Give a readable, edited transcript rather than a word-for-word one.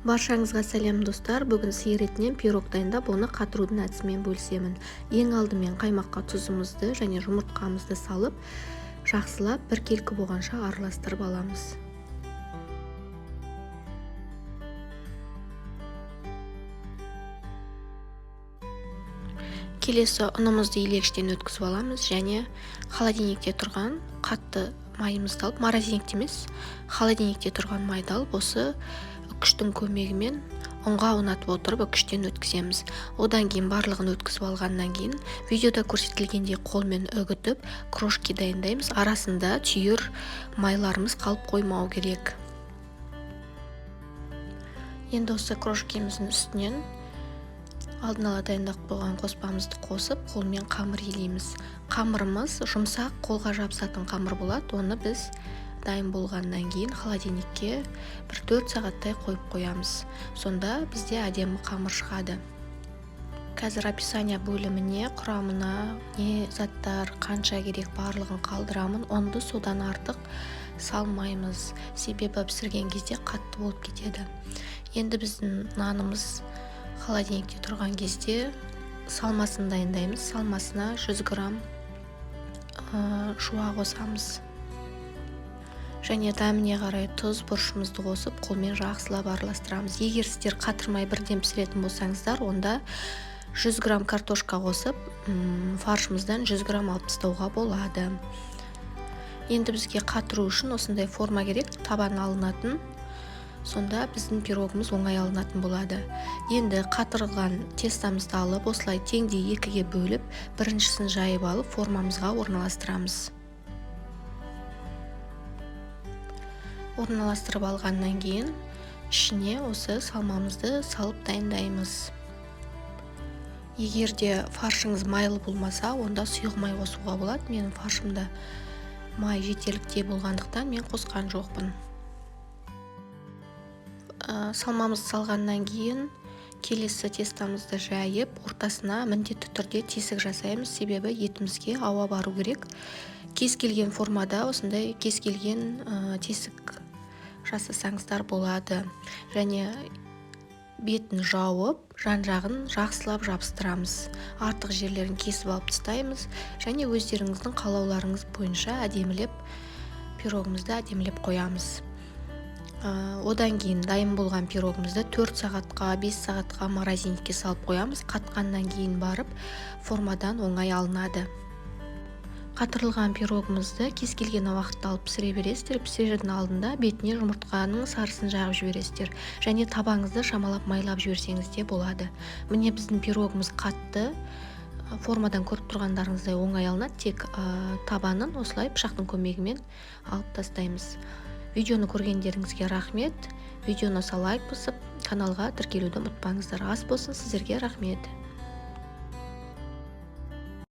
Баршаңызға сәлем достар. Бүгін сиыр етінен пирог дайындап, оны қатырудың әдісімен бөлісемін. Ең алдымен қаймаққа тұзымызды және жұмыртқамызды салып, жақсылап бір келкі болғанша араластырып аламыз. Келесі ұнымызды илегіштен өткізіп аламыз және холодильникте тұрған қатты майымызды алып, морозильникте емес, холодильникте тұрған майды алып, осы үкіштің көмегімен ұнға аунатып отырып үкіштен өткіземіз. Одан кейін барлығын өткізіп алғаннан кейін видеода көрсетілгендей қолмен үгітіп крошки дайындаймыз. Арасында түйір майларымыз қалып қоймау керек. Енді осы крошкеміздің үстінен алдын ала дайындап қойған қоспамызды қосып, қолмен қамыр илейміз. Қамырымыз жұмсақ, қолға жабысатын қамыр болады. Оны біз дайын болғаннан кейін холодильникке 1-4 сағаттай қойып қоямыз. Сонда бізде әдемі қамыр шығады. Қазір описание бөліміне құрамына не заттар, қанша керек барлығын қалдырамын. Онды содан артық салмаймыз. Себебі пісірген кезде қатты болып кетеді. Енді біздің нанымыз холодильникте тұрған кезде салмасын дайындаймыз. Салмасына 100 грамм шуа қосамыз. Және дәміне қарай тұз, бұрышымызды қосып, қолмен жақсылап араластырамыз. Егер сіздер қатырмай бірден пісіретін болсаңыздар, онда 100 грамм картошка қосып, фаршымыздан 100 грамм алып тастауға болады. Енді бізге қатыру үшін осындай форма керек, табан алынатын. Сонда біздің пирогымыз оңай алынатын болады. Енді қатырылған тестамызды алып, осылай теңдей екіге бөліп, біріншісін жайып алып, формамызға орналастырамыз. Орналастырып алғаннан кейін ішіне осы салмамызды салып дайындаймыз. Егер де фаршыңыз майлы болмаса, онда сұйық май қосуға болады. Менің фаршымда май жетерлікте болғандықтан мен қосқан жоқпын. Салмамызды салғаннан кейін келесі тестамызды жайып, ортасына міндетті түрде тесік жасаймыз. Себебі етімізге ауа бару керек. Кез келген формада осындай кез келген тесік жасасаңыздар болады. Және бетін жауып, жан-жағын жақсылап жабыстырамыз. Артық жерлерін кесіп алып тастаймыз. Және өздеріңіздің қалауларыңыз бойынша әдемілеп пирогымызды әдемілеп қоямыз. Одан кейін дайын болған пирогымызды 4 сағатқа, 5 сағатқа морозильникке салып қоямыз. Қатқаннан кейін барып формадан оңай алынады. Қатырылған пирогымызды кез келген уақытта алып пісіре бересіздер. Пісірердің алдында бетіне жұмыртқаның сарысын жағып жібересіздер. Және табаңызды шамалап майлап жіберсеңіз де болады. Міне біздің пирогымыз қатты. Формадан көріп тұрғандарыңыздай оңай алынады. Тек табанын осылай пышақтың көмегімен алып тастаймыз. Видеоны көргендеріңізге рахмет. Видеоны лайк басып, каналға тіркелуді ұмытпаңыздар. Ас болсын, сіздерге рахмет.